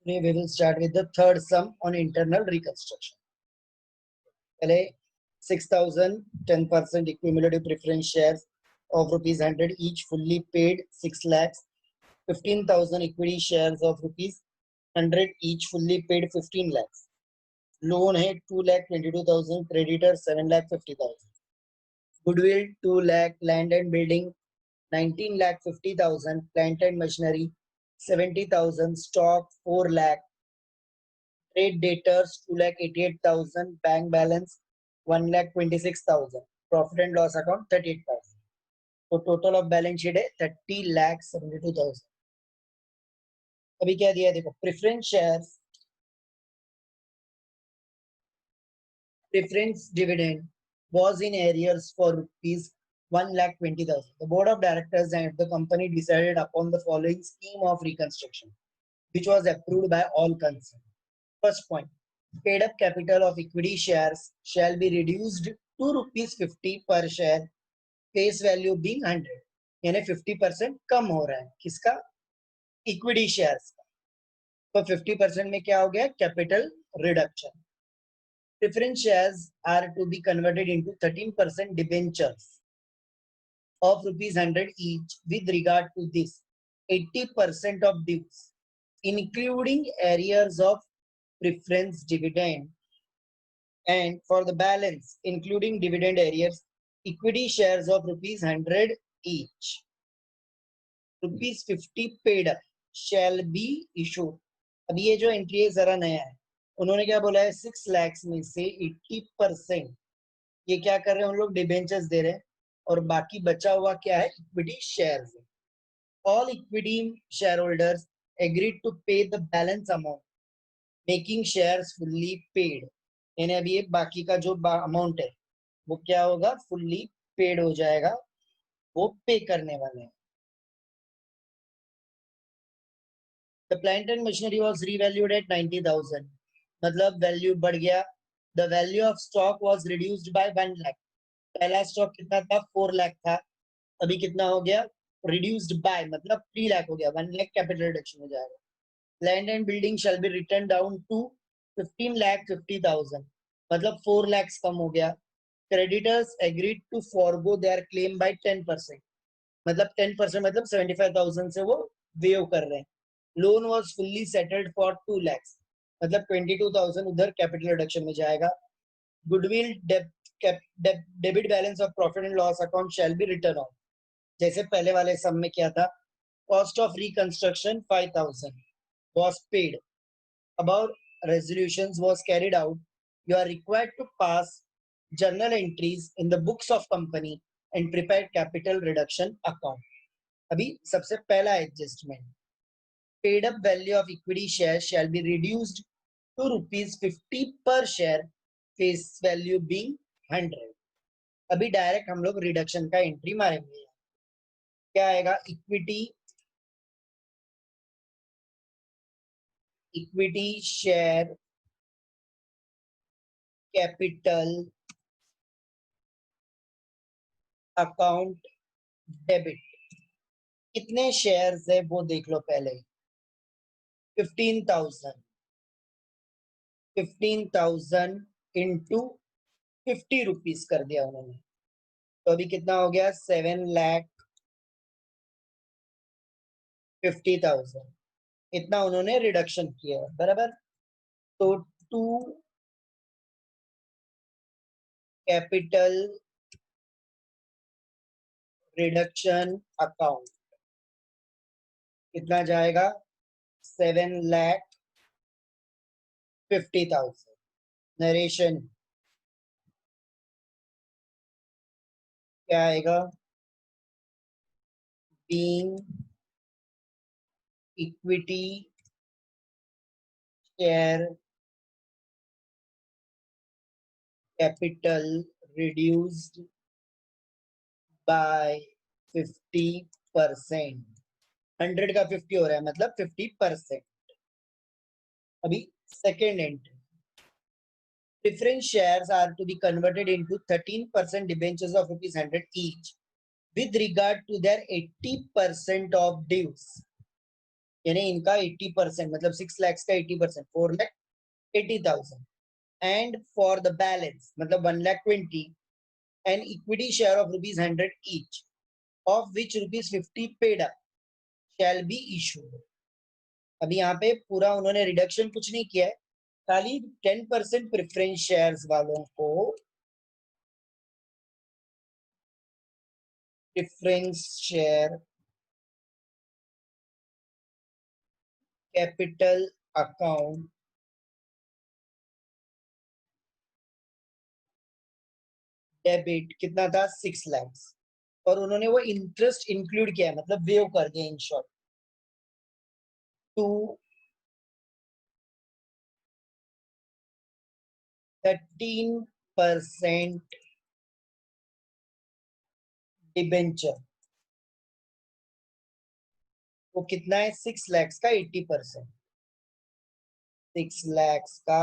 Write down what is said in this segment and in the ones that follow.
We will start with the third sum on internal reconstruction. पहले 6,000 10% cumulative preference shares of rupees 100 each fully paid 6 lakhs. 15,000 equity shares of rupees 100 each fully paid 15 lakhs. Loan है 2,22,000, creditor 7,50,000. Goodwill 2 lakh, land and building 19,50,000, plant and machinery 70,000, stock 4 lakh, trade debtors 2,88,000, bank balance 1,26,000, profit and loss account 38,000. तो total of balance sheet है 30,72,000. अभी क्या दिया देखो, preference shares, preference dividend was in arrears for rupees 1,20,000. The board of directors and the company decided upon the following scheme of reconstruction, which was approved by all concerned. First point, paid up capital of equity shares shall be reduced to rupees 50 per share, face value being 100. यानी 50% कम हो रहा है किसका, equity shares का. तो 50% में क्या हो गया, capital reduction. Preference shares are to be converted into 13% debentures of rupees 100 each. With regard to this, 80% of dues, including arrears of preference dividend, and for the balance, including dividend arrears, equity shares of rupees 100 each. Rupees 50 paid up shall be issued. अब ये जो entry है जरा नया है. उन्होंने क्या बोला है, 6 लाख में से 80% ये क्या कर रहे हैं, उन लोग डिबेंचर्स दे रहे हैं, और बाकी बचा हुआ क्या है, equity shares. All equity share holders agreed to pay the balance amount, making shares fully paid. यानी अभी ये बाकी का जो अमाउंट है वो क्या होगा, फुल्ली पेड हो जाएगा, वो पे करने वाले हैं. The plant and machinery was revalued at 90,000. मतलब वैल्यू बढ़ गया. The value of stock was reduced by 1 lakh. पहला स्टॉक कितना था, 4 लाख था, अभी कितना हो गया, reduced by मतलब 3 लाख हो गया, 1 lakh कैपिटल रिडक्शन हो जाएगा. Land and building shall be written down to 15,50,000 मतलब 4 lakhs कम हो गया. Creditors agreed to forgo their claim by 10%, मतलब 10% मतलब 75,000 से वो वेव कर रहे हैं. Loan was fully settled for 2 lakhs मतलब 22,000 उधर कैपिटल रिडक्शन में जाएगा. Goodwill debit balance of profit and loss account shell be return on. जैसे पहले वाले सम में क्या था, cost of reconstruction 5,000 was paid. Above resolutions was carried out. You are required to pass journal entries in the books of company and prepare capital reduction account. अभी सबसे पहला adjustment, paid up value of equity shares shall be reduced to rupees 50 per share, face value being 100. अभी direct हम लोग reduction का entry मारेंगे. क्या आएगा, equity share capital account debit. कितने शेयर्स है वो देख लो पहले, 15,000 इंटू 50 रुपीज कर दिया उन्होंने. तो अभी कितना हो गया, 7,50,000. इतना उन्होंने रिडक्शन किया है, बराबर. तो 2 कैपिटल रिडक्शन अकाउंट कितना जाएगा, 7,50,000. नरेशन क्या आएगा, being equity share capital reduced by 50%. 100 का 50 हो रहा है मतलब 50%. अभी second entry, preference shares are to be converted into 13% debentures of rupees 100 each with regard to their 80% of dues. यानी इनका 80%, मतलब 6 लाख का 80%, 4,80,000. एंड फॉर द बैलेंस मतलब 1,20,000, an equity share of ₹100 each, of which ₹50 paid up shall be issued. अभी यहाँ पे पूरा उन्होंने रिडक्शन कुछ नहीं किया है, खाली 10% प्रेफरेंस शेयर्स वालों को preference share capital account debit कितना था 6 लाख, और उन्होंने वो इंटरेस्ट इंक्लूड किया है, मतलब वेव कर दिया इन शॉर्ट, टू 13% डिबेंचर. वो कितना है 6 लाख का 80%, 6 लाख का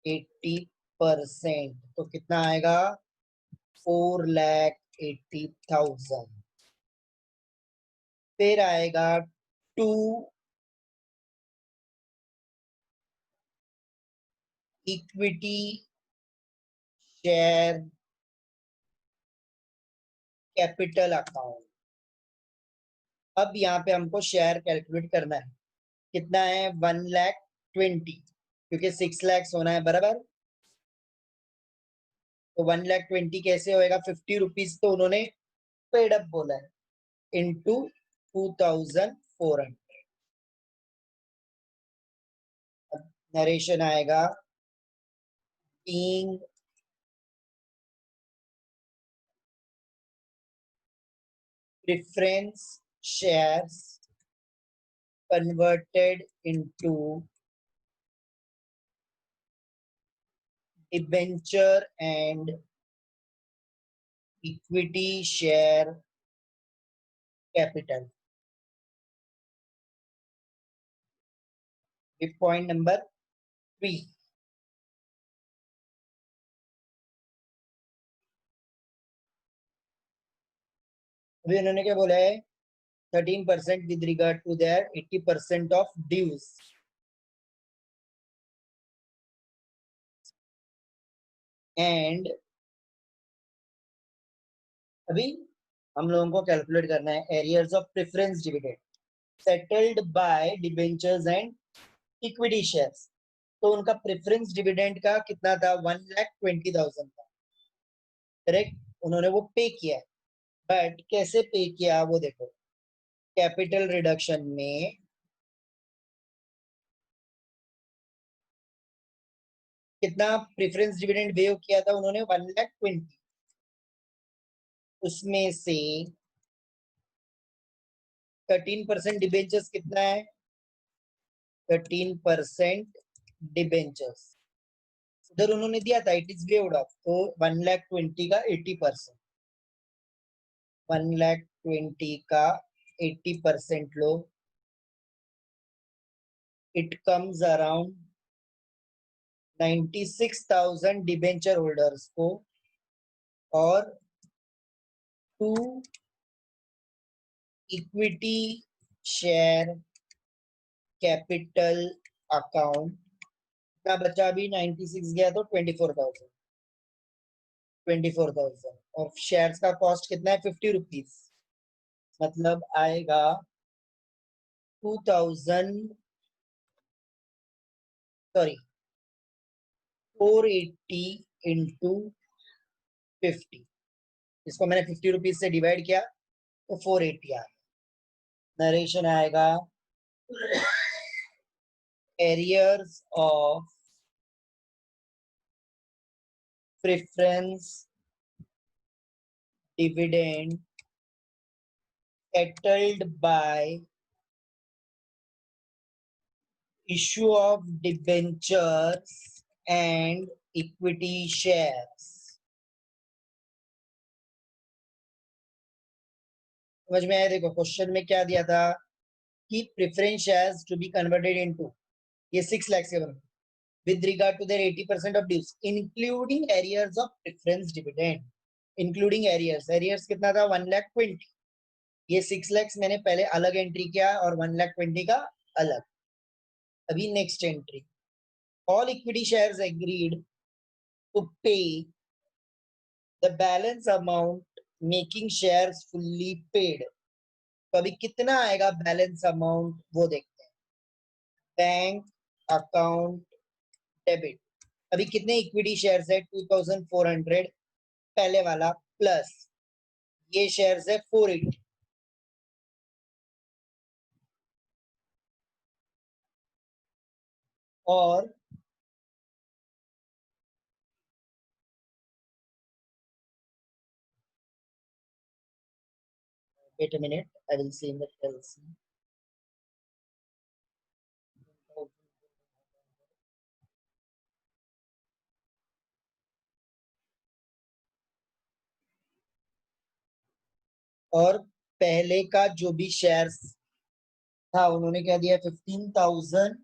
80%, तो कितना आएगा 4,80,000. फिर आएगा to equity share capital account. अब यहाँ पे हमको शेयर कैलकुलेट करना है, कितना है 1,20,000, क्योंकि 6 लाख होना है बराबर. तो 1,20,000 कैसे होएगा, 50 रुपीज तो उन्होंने पेड अप बोला है, इंटू 2,400. नरेशन आएगा, being preference shares converted into debenture and equity share capital. With point number 3. अभी उन्होंने क्या बोला है, 13% with regard to their 80% of dues. And अभी हम लोगों को कैलकुलेट करना है arrears of preference dividend settled bye debentures and equity shares. तो उनका प्रेफरेंस डिविडेंड का कितना था 1,20,000 था, करेक्ट. उन्होंने वो पे किया है, बट कैसे पे किया वो देखो, कैपिटल रिडक्शन में कितना प्रेफरेंस डिविडेंड वेव किया था उन्होंने 1,20,000, उसमें से 13% डिबेंचर्स कितना है, 13% डिबेंचर्स उधर उन्होंने दिया था, इट इज वेव्ड ऑफ, तो 1,20,000 का 80%, 1,20,000 का 80% लो, it comes around 96,000 debenture holders को, और 2 इक्विटी शेयर कैपिटल अकाउंट. क्या बचा, अभी 96 गया तो 24,000 और शेयर्स का कॉस्ट कितना है 50 रुपीज, मतलब आएगा 480 इंटू 50. इसको मैंने 50 रुपीज से डिवाइड किया तो 480 आ. नरेशन आएगा, arrears of preference dividend settled by issue of debentures and equity shares. समझ में आया, देखो क्वेश्चन में क्या दिया था कि preference shares to be converted into, ये 6 लाख के बराबर, with regard to their 80% of dues including arrears of preference dividend, including arrears कितना था 1,20,000, ये 6 lakhs मैंने पहले अलग एंट्री किया और 1,20,000 का अलग. अभी next entry, all equity shares agreed to pay the balance amount making shares fully paid. तो अभी कितना आएगा बैलेंस अमाउंट वो देखते हैं. Bank account debit. अभी कितने इक्विटी शेयर्स है 2400 पहले वाला प्लस ये शेयर्स है 480. और wait a minute, I will see in the LC. और पहले का जो भी शेयर्स था उन्होंने क्या दिया 15,000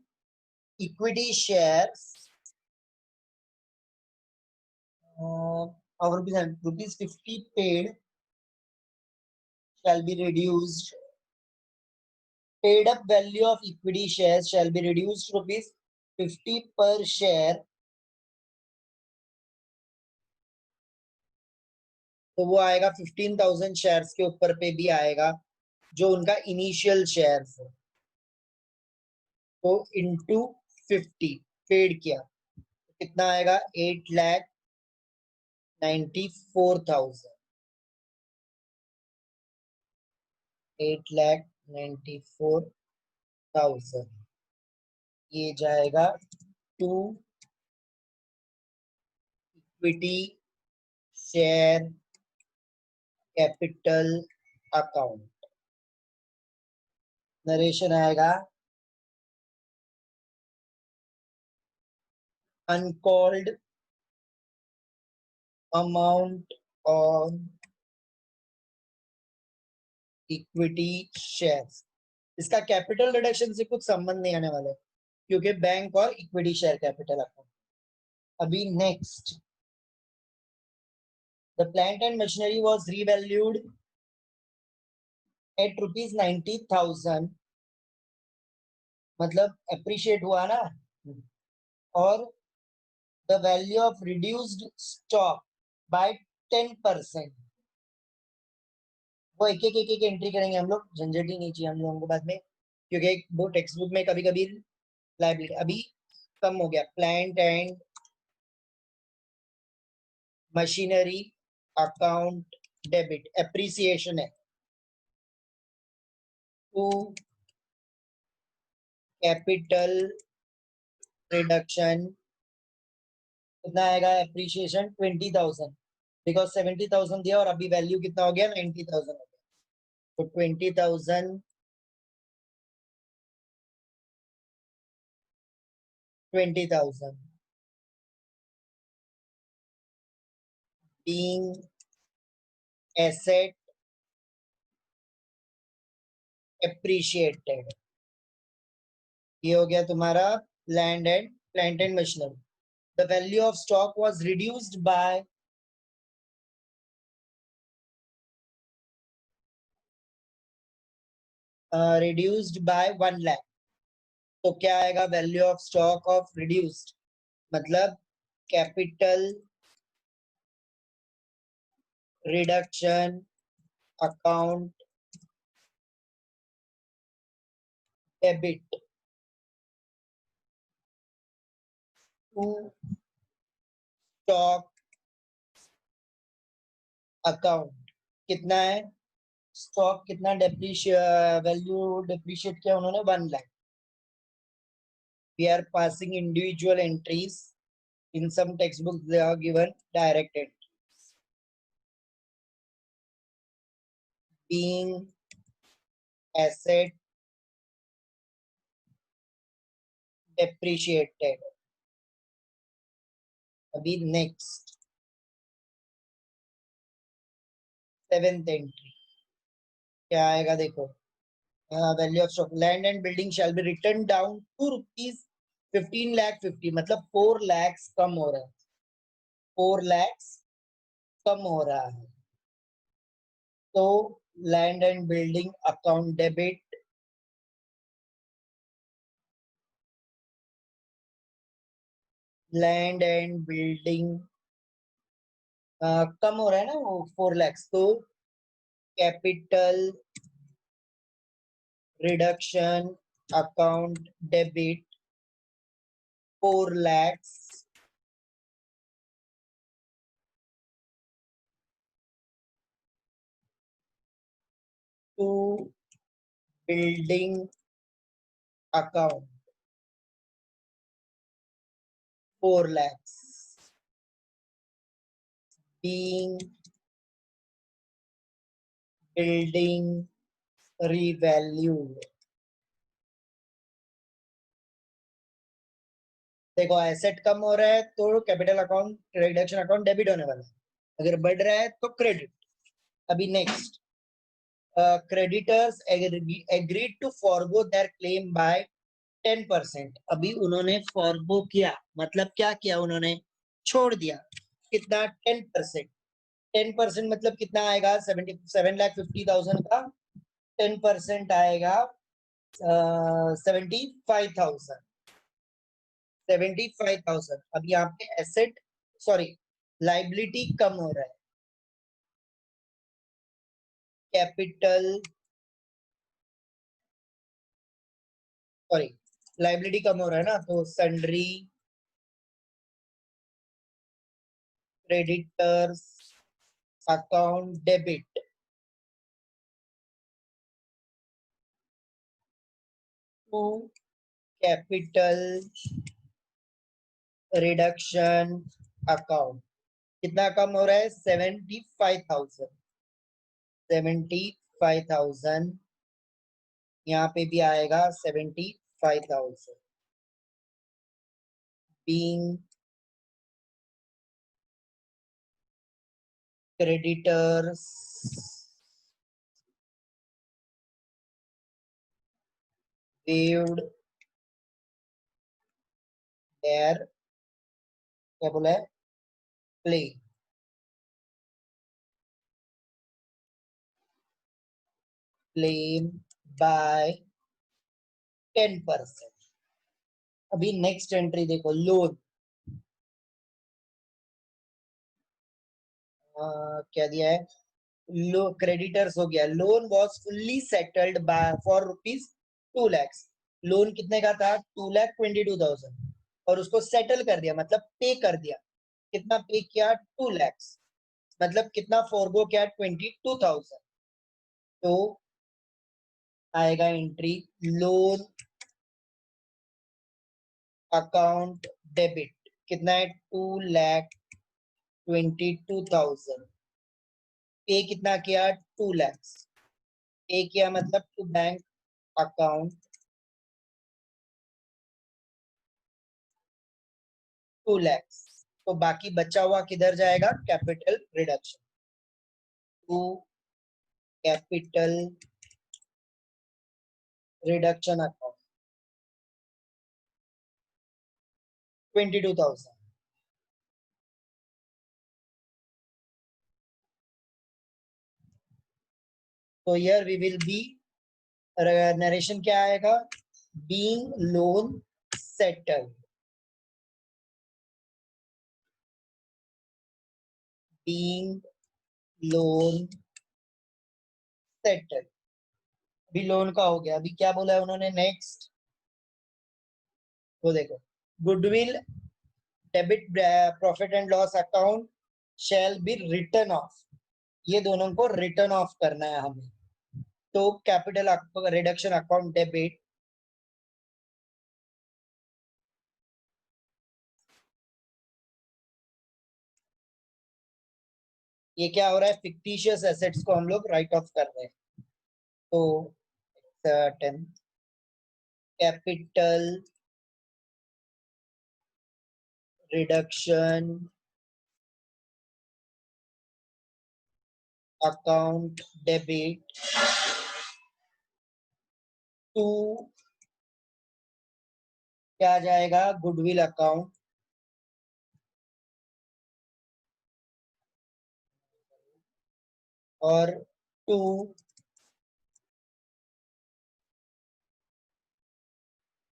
इक्विटी शेयर्स और rupees 50 paid shall be reduced. Paid up value of equity shares shall be reduced to rupees 50 per share. तो वो आएगा 15,000 शेयर्स के ऊपर पे भी आएगा जो उनका इनिशियल शेयर्स है. तो इंटू 50 पेड किया कितना आएगा 8,94,000. 8,94,000 ये जाएगा to equity share capital account. Narration आएगा uncalled amount on equity shares. इसका कैपिटल रिडक्शन से कुछ संबंध नहीं आने वाला है क्योंकि बैंक और इक्विटी शेयर कैपिटल अकाउंट. अभी next, the plant and machinery was revalued at rupees 90,000 मतलब एप्रिशिएट हुआ ना. और the value of reduced stock by 10%. वो एक एक एंट्री करेंगे हम लोग, झंझट ही नहीं चाहिए हम लोगों को बाद में क्योंकि वो टेक्स्ट बुक में कभी कभी लाइबिलिटी अभी कम हो गया. Plant and machinery account debit appreciation है टू कैपिटल रिडक्शन. कितना आएगा एप्रिसिएशन 20,000 बिकॉज 70,000 दिया और अभी वैल्यू कितना हो गया 90,000 हो गया. तो 20,000 20,000 being asset appreciated. ये हो गया तुम्हारा land and plant and machinery. The value of stock was reduced by reduced by 1 lakh. तो क्या आएगा value of stock of reduced मतलब capital reduction account debit to stock account. कितना है स्टॉक कितना वैल्यू डेप्रिशिएट किया उन्होंने 1 lakh. We are passing individual entries. In some textbooks they are given direct entries. Being asset depreciated. अभी next 7th entry क्या आएगा देखो. Value of stock land and building shall be written down to rupees 15,50,000 मतलब 4 लाख कम हो रहा है. 4 लाख कम हो रहा है. तो land and building account debit, land and building कम हो रहा है ना वो 4 lakhs, तो capital reduction account debit 4 lakhs to building account 4 lakhs being building revalued. देखो एसेट कम हो रहा है तो capital account reduction account debit होने वाला है, अगर बढ़ रहा है तो क्रेडिट. अभी next, creditors agreed to forgo their claim by 10%. अभी उन्होंने फॉरगो किया, मतलब क्या किया, उन्होंने छोड़ दिया. कितना? 10%. 10% मतलब कितना आएगा? 7,50,000 का 10% आएगा 75,000. 75,000. अब यहाँ पे एसेट सॉरी लाइबिलिटी कम हो रहा है. कैपिटल सॉरी लाइबिलिटी कम हो रहा है ना, तो sundry creditors account debit to capital reduction account. कितना कम हो रहा है? 75,000. 75,000 यहाँ पे भी आएगा 75,000 being creditors waived their क्या बोला है? claim by 10%. अभी नेक्स्ट एंट्री देखो, लोन. क्या दिया है? लो क्रेडिटर्स हो गया. Loan was fully settled bye for rupees 2 lakhs. Loan कितने का था? 2,22,000 और उसको सेटल कर दिया, मतलब पे कर दिया. कितना पे किया? 2 lakhs. मतलब कितना फॉरगो किया? 22,000. तो आएगा एंट्री लोन अकाउंट डेबिट. कितना है? 2,22,000. पे कितना किया? 2 lakhs. पे किया मतलब टू बैंक अकाउंट 2 lakhs. तो बाकी बचा हुआ किधर जाएगा? Capital reduction to capital reduction account 22,000. तो here we will be narration क्या आएगा? Being loan settled. Being loan settled. अभी लोन का हो गया. अभी क्या बोला है उन्होंने नेक्स्ट? तो देखो, goodwill debit profit and loss account shell be return of. ये दोनों को रिटर्न ऑफ करना है हमें. तो कैपिटल रिडक्शन अकाउंट डेबिट ये क्या हो रहा है? फिक्टिशियस एसेट्स को हम लोग राइट ऑफ कर रहे हैं. तो certain capital reduction account debit to क्या जाएगा? गुडविल अकाउंट और to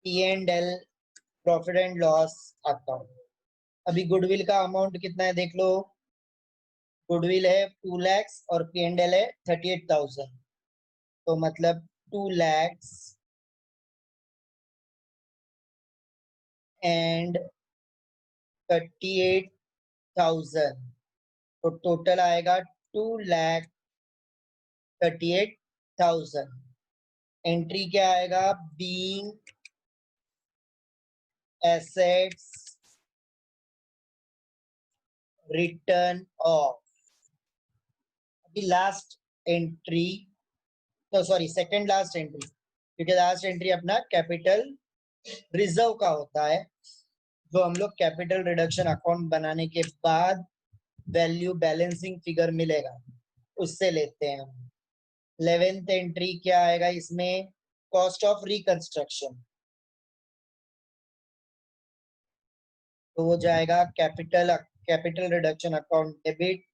P&L profit and loss account. अभी गुडविल का अमाउंट कितना है देख लो। गुडविल है 2 lakhs और P&L है 38,000, तो मतलब 2 lakhs एंड 38,000, तो टोटल आएगा 2,38,000। एंट्री क्या आएगा? Being assets return of. अभी लास्ट एंट्री, तो सॉरी सेकंड लास्ट एंट्री, क्योंकि लास्ट एंट्री अपना कैपिटल रिजर्व का होता है, जो हम लोग कैपिटल रिडक्शन अकाउंट बनाने के बाद वैल्यू बैलेंसिंग फिगर मिलेगा उससे लेते हैं हम। 11th एंट्री क्या आएगा इसमें? कॉस्ट ऑफ रिकंस्ट्रक्शन, तो वो जाएगा capital reduction account debit,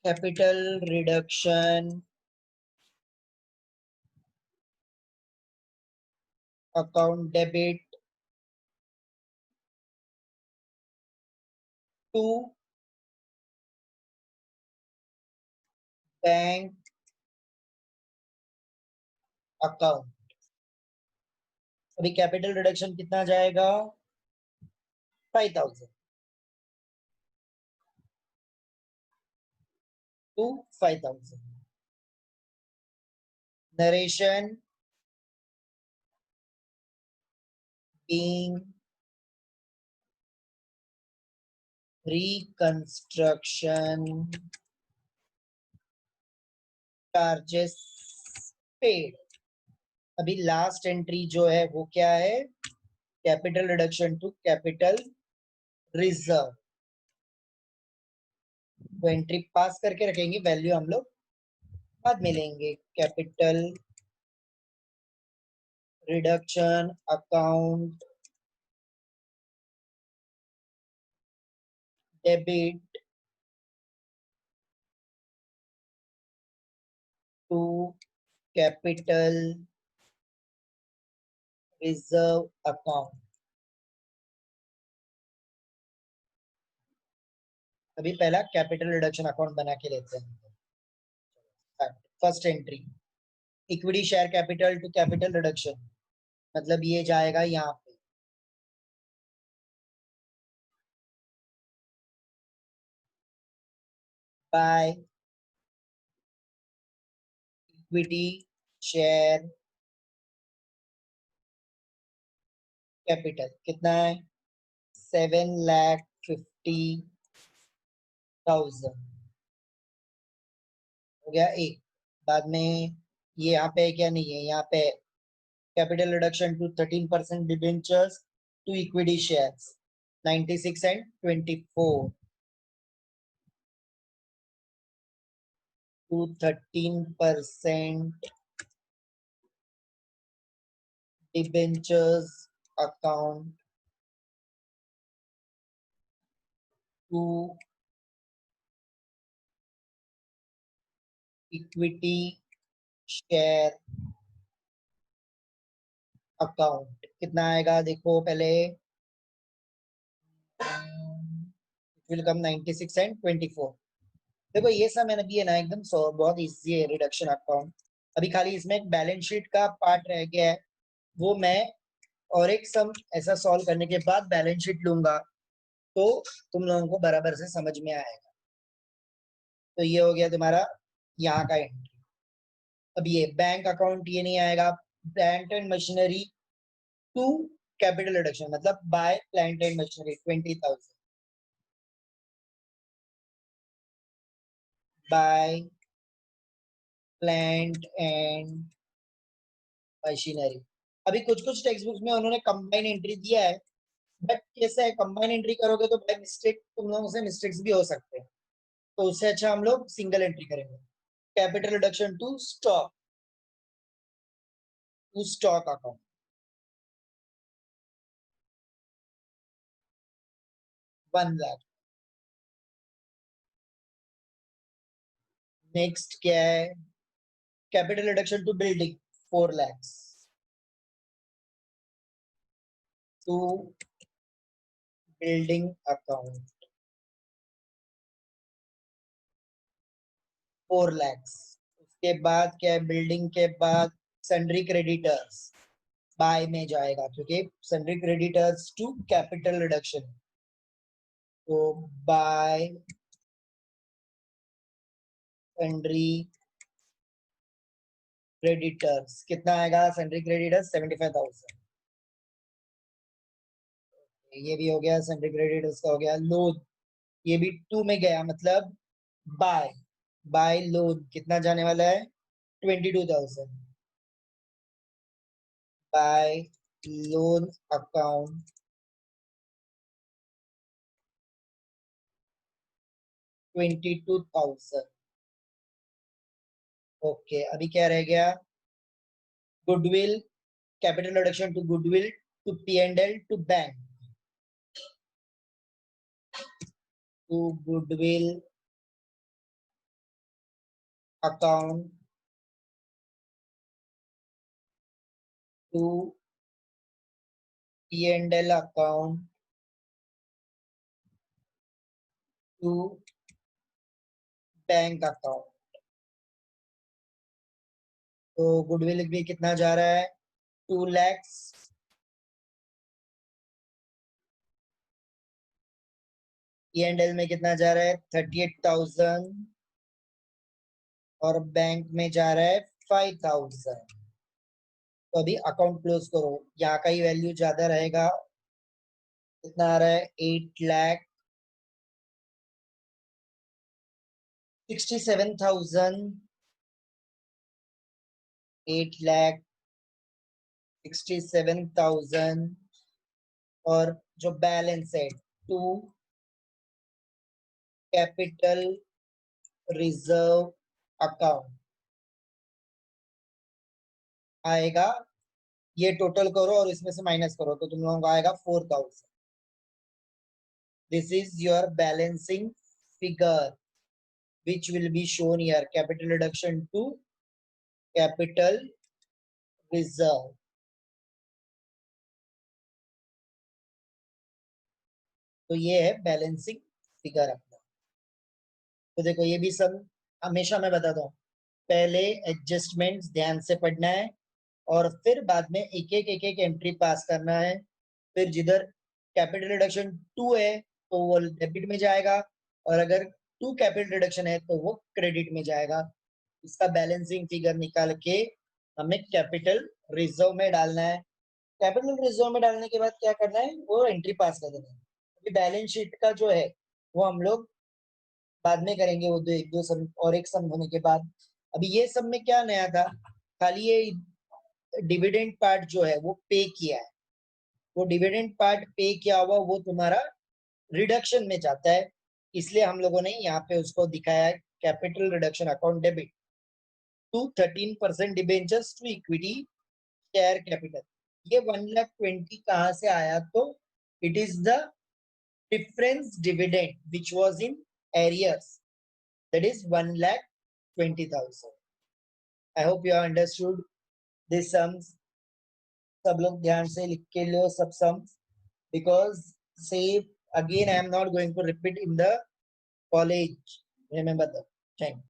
capital reduction account debit to bank account. अभी कैपिटल रिडक्शन कितना जाएगा? 5,000 to 5,000। Narration being reconstruction charges paid। अभी लास्ट एंट्री जो है वो क्या है? Capital reduction to capital reserve. वो एंट्री पास करके रखेंगे, वैल्यू हम लोग बाद में लेंगे। Capital reduction account debit to capital reserve account. अभी पहला कैपिटल रिडक्शन अकाउंट बना के लेते हैं। First entry equity share capital to capital reduction, मतलब ये जाएगा यहाँ पे बाय इक्विटी शेयर कैपिटल। कितना है? 7,50,000 हो गया एक। बाद में ये यहाँ पे क्या नहीं है, यहाँ पे capital reduction to 13% debentures to equity shares 96 and 24 to 13% debentures account to equity share account. कितना आएगा देखो पहले, विल कम 96 एंड 24। देखो ये सब मैंने दिए ना एकदम बहुत इजी है रिडक्शन अकाउंट। अभी खाली इसमें एक बैलेंस शीट का पार्ट रह गया है, वो मैं और एक सम ऐसा सॉल्व करने के बाद बैलेंस शीट लूंगा, तो तुम लोगों को बराबर से समझ में आएगा। तो ये हो गया तुम्हारा यहाँ का एंट्री। अब ये बैंक अकाउंट ये नहीं आएगा। Plant and machinery to capital reduction, मतलब by plant and machinery 20,000 by plant and machinery. अभी कुछ कुछ टेक्स्ट बुक्स में उन्होंने कंबाइन एंट्री दिया है, बट कैसा है कंबाइन एंट्री करोगे तो बाय मिस्टेक तुम लोगों से मिस्टेक्स भी हो सकते हैं, तो उससे अच्छा हम लोग सिंगल एंट्री करेंगे। Capital reduction to stock account 1 lakh. Next क्या है? Capital reduction to building 4 lakhs to building account 4 lakhs। उसके बाद क्या है, बिल्डिंग के बाद सन्ड्री क्रेडिटर्स बाय में जाएगा, क्योंकि sundry creditors to capital reduction, तो बाय सन्ड्री क्रेडिटर्स कितना आएगा, सन्ड्री क्रेडिटर्स 75,000। ये भी हो गया, सन्ड्री क्रेडिटर्स का हो गया। लोन ये भी 2 में गया, मतलब बाय बाय लोन कितना जाने वाला है, 22,000। Bye loan account 22,000। ओके, अभी क्या रह गया, goodwill capital reduction to goodwill to P&L to bank, to goodwill account to P&L account to bank account. तो गुडविल भी कितना जा रहा है, 2 lakhs, P&L में कितना जा रहा है, 38,000, और बैंक में जा रहा है 5,000। तो अभी अकाउंट क्लोज करो, यहाँ का ही वैल्यू ज्यादा रहेगा, कितना आ रहा है, 8,67,000, 8,67,000, और जो बैलेंस है टू कैपिटल रिजर्व अकाउंट आएगा, ये टोटल करो और इसमें से माइनस करो तो तुम लोगों को आएगा 4,000। This is your balancing figure which will be shown here, capital reduction to capital reserve। तो ये है बैलेंसिंग फिगर अपना। तो देखो ये भी सब हमेशा मैं बताता हूँ, पहले एडजस्टमेंट्स ध्यान से पढ़ना है और फिर बाद में एक एक एंट्री पास करना है। फिर जिधर कैपिटल रिडक्शन 2 है तो वो डेबिट में जाएगा, और अगर 2 कैपिटल रिडक्शन है तो वो क्रेडिट में जाएगा। इसका बैलेंसिंग फिगर निकाल के हमें कैपिटल रिजर्व में डालना है। कैपिटल रिजर्व में डालने के बाद क्या करना है, वो एंट्री पास कर देना है। अभी बैलेंस शीट का जो है वो हम लोग बाद में करेंगे, वो एक दो सम और एक सम होने के बाद। अभी ये सब में क्या नया था, खाली ये डिविडेंड पार्ट जो है वो पे किया है, वो डिविडेंड पार्ट पे किया हुआ वो तुम्हारा रिडक्शन में जाता है, इसलिए हम लोगों ने यहाँ पे उसको दिखाया है, capital reduction account debit to 13% debentures to equity share capital. ये 1,20,000 कहाँ से आया, तो it is the difference dividend which was in arrears, that is 1,20,000। I hope you understood this sums. सब लोग ध्यान से लिख के लो सब सम्स, बिकॉज से again I am not going to repeat in the college, remember that. Thank you.